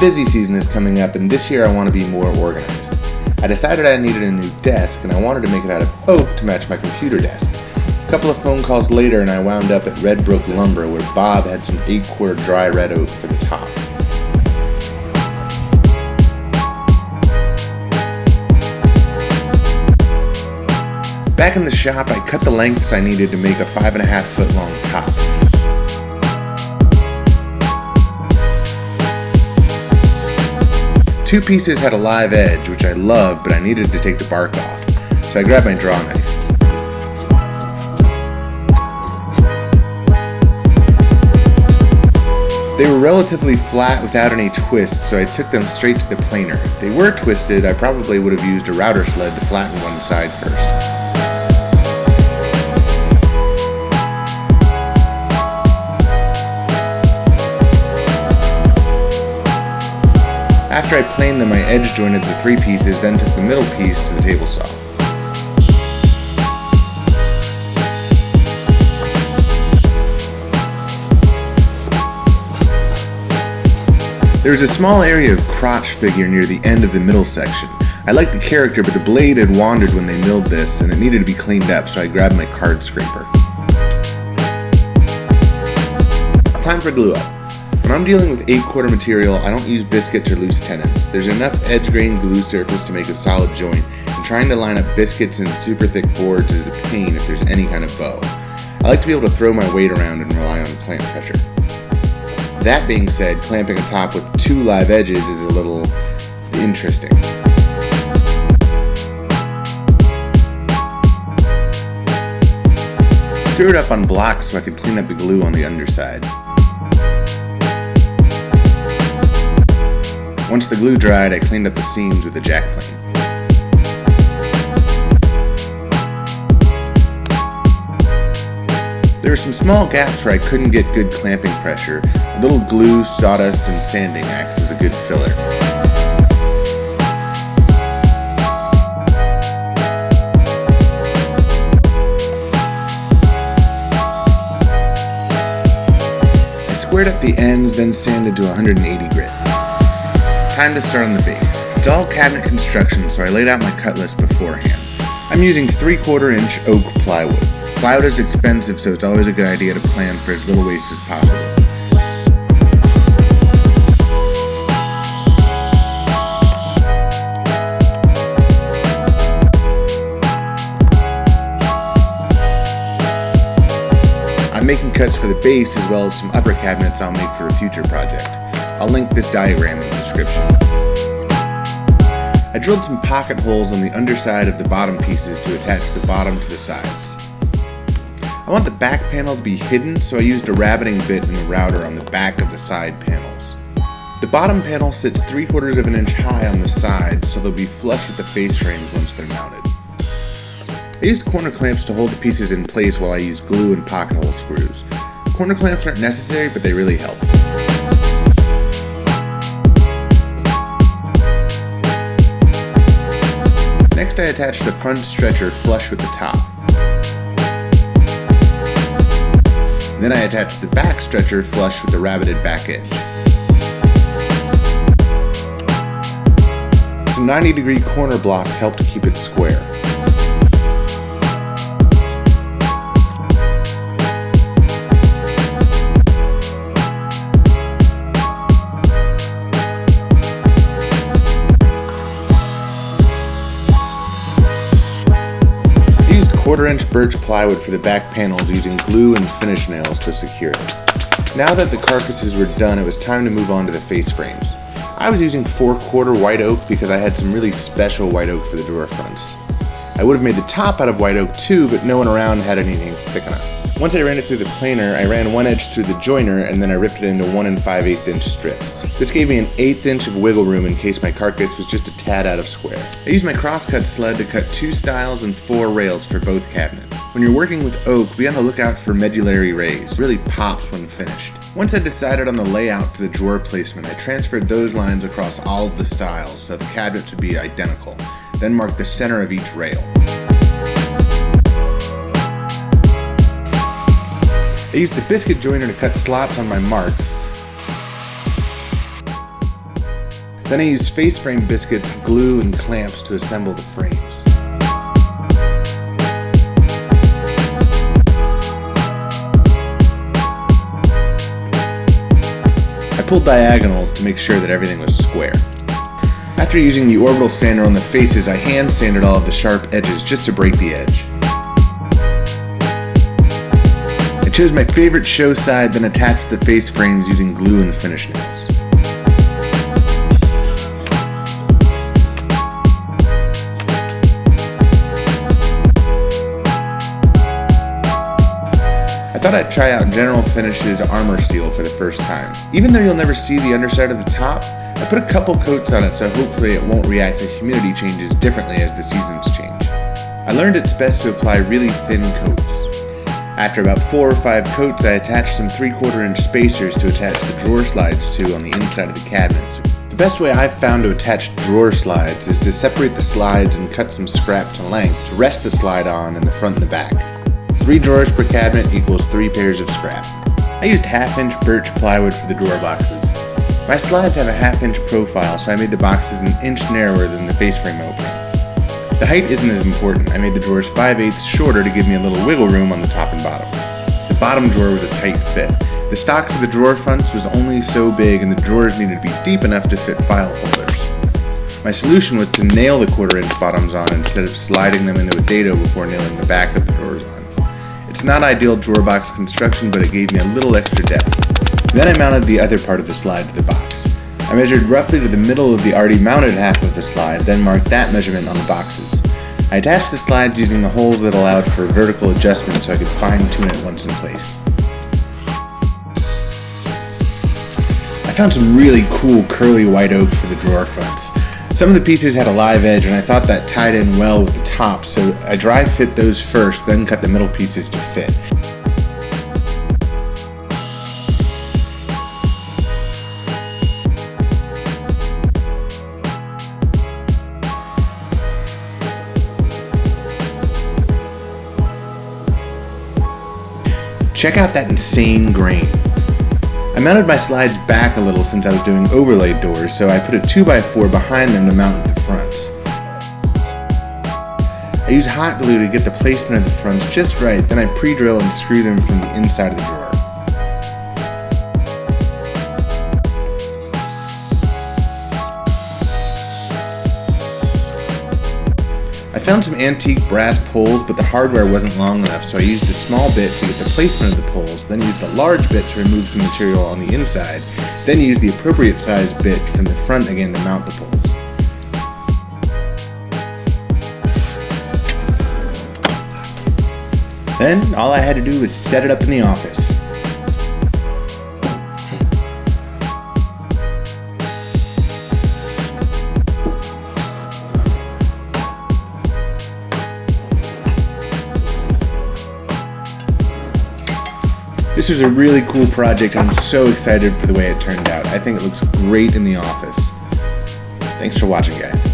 busy season is coming up, and this year I want to be more organized. I decided I needed a new desk, and I wanted to make it out of oak to match my computer desk. A couple of phone calls later, and I wound up at Red Brook Lumber, where Bob had some 8-quarter dry red oak for the top. Back in the shop, I cut the lengths I needed to make a 5.5 foot long top. Two pieces had a live edge, which I loved, but I needed to take the bark off, so I grabbed my draw knife. They were relatively flat without any twists, so I took them straight to the planer. If they were twisted, I probably would have used a router sled to flatten one side first. After I planed them, I edge jointed the 3 pieces, then took the middle piece to the table saw. There was a small area of crotch figure near the end of the middle section. I liked the character, but the blade had wandered when they milled this, and it needed to be cleaned up, so I grabbed my card scraper. Time for glue up. When I'm dealing with 8-quarter material, I don't use biscuits or loose tenons. There's enough edge grain glue surface to make a solid joint, and trying to line up biscuits and super thick boards is a pain if there's any kind of bow. I like to be able to throw my weight around and rely on clamp pressure. That being said, clamping a top with 2 live edges is a little interesting. Threw it up on blocks so I could clean up the glue on the underside. Once the glue dried, I cleaned up the seams with a jack plane. There were some small gaps where I couldn't get good clamping pressure. A little glue, sawdust, and sanding acts as a good filler. I squared up the ends, then sanded to 180 grit. Time to start on the base. It's all cabinet construction, so I laid out my cut list beforehand. I'm using 3/4 inch oak plywood. Plywood is expensive, so it's always a good idea to plan for as little waste as possible. I'm making cuts for the base as well as some upper cabinets I'll make for a future project. I'll link this diagram in the description. I drilled some pocket holes on the underside of the bottom pieces to attach the bottom to the sides. I want the back panel to be hidden, so I used a rabbiting bit in the router on the back of the side panels. The bottom panel sits 3/4 of an inch high on the sides, so they'll be flush with the face frames once they're mounted. I used corner clamps to hold the pieces in place while I used glue and pocket hole screws. Corner clamps aren't necessary, but they really help. Next, I attached the front stretcher flush with the top. Then I attached the back stretcher flush with the rabbited back edge. Some 90-degree corner blocks help to keep it square. I used 1/4 inch birch plywood for the back panels using glue and finish nails to secure them. Now that the carcasses were done, it was time to move on to the face frames. I was using 4/4 white oak because I had some really special white oak for the drawer fronts. I would have made the top out of white oak too, but no one around had anything thick enough. Once I ran it through the planer, I ran one edge through the joiner and then I ripped it into 1 5/8 inch strips. This gave me an 1/8 inch of wiggle room in case my carcass was just a tad out of square. I used my crosscut sled to cut 2 stiles and 4 rails for both cabinets. When you're working with oak, be on the lookout for medullary rays. It really pops when finished. Once I decided on the layout for the drawer placement, I transferred those lines across all of the stiles so the cabinets would be identical, then marked the center of each rail. I used the biscuit joiner to cut slots on my marks, Then I used face frame biscuits, glue, and clamps to assemble the frames. I pulled diagonals to make sure that everything was square. After using the orbital sander on the faces, I hand sanded all of the sharp edges just to break the edge. I chose my favorite show side, then attached the face frames using glue and finish nails. I thought I'd try out General Finish's Armor Seal for the first time. Even though you'll never see the underside of the top, I put a couple coats on it so hopefully it won't react to humidity changes differently as the seasons change. I learned it's best to apply really thin coats. After about 4 or 5 coats, I attached some 3/4 inch spacers to attach the drawer slides to on the inside of the cabinets. The best way I've found to attach drawer slides is to separate the slides and cut some scrap to length to rest the slide on in the front and the back. 3 drawers per cabinet equals 3 pairs of scrap. I used 1/2-inch birch plywood for the drawer boxes. My slides have a 1/2-inch profile, so I made the boxes an inch narrower than the face frame opening. The height isn't as important. I made the drawers 5/8 shorter to give me a little wiggle room on the top and bottom. The bottom drawer was a tight fit. The stock for the drawer fronts was only so big and the drawers needed to be deep enough to fit file folders. My solution was to nail the 1/4 inch bottoms on instead of sliding them into a dado before nailing the back of the drawers on. It's not ideal drawer box construction, but it gave me a little extra depth. Then I mounted the other part of the slide to the box. I measured roughly to the middle of the already mounted half of the slide, then marked that measurement on the boxes. I attached the slides using the holes that allowed for vertical adjustment so I could fine-tune it once in place. I found some really cool curly white oak for the drawer fronts. Some of the pieces had a live edge and I thought that tied in well with the top, so I dry fit those first, then cut the middle pieces to fit. Check out that insane grain. I mounted my slides back a little since I was doing overlaid doors, so I put a 2x4 behind them to mount the fronts. I use hot glue to get the placement of the fronts just right, then I pre-drill and screw them from the inside of the drawer. I found some antique brass poles, but the hardware wasn't long enough, so I used a small bit to get the placement of the poles, then used a large bit to remove some material on the inside, then used the appropriate size bit from the front again to mount the poles. Then, all I had to do was set it up in the office. This was a really cool project. I'm so excited for the way it turned out. I think it looks great in the office. Thanks for watching, guys.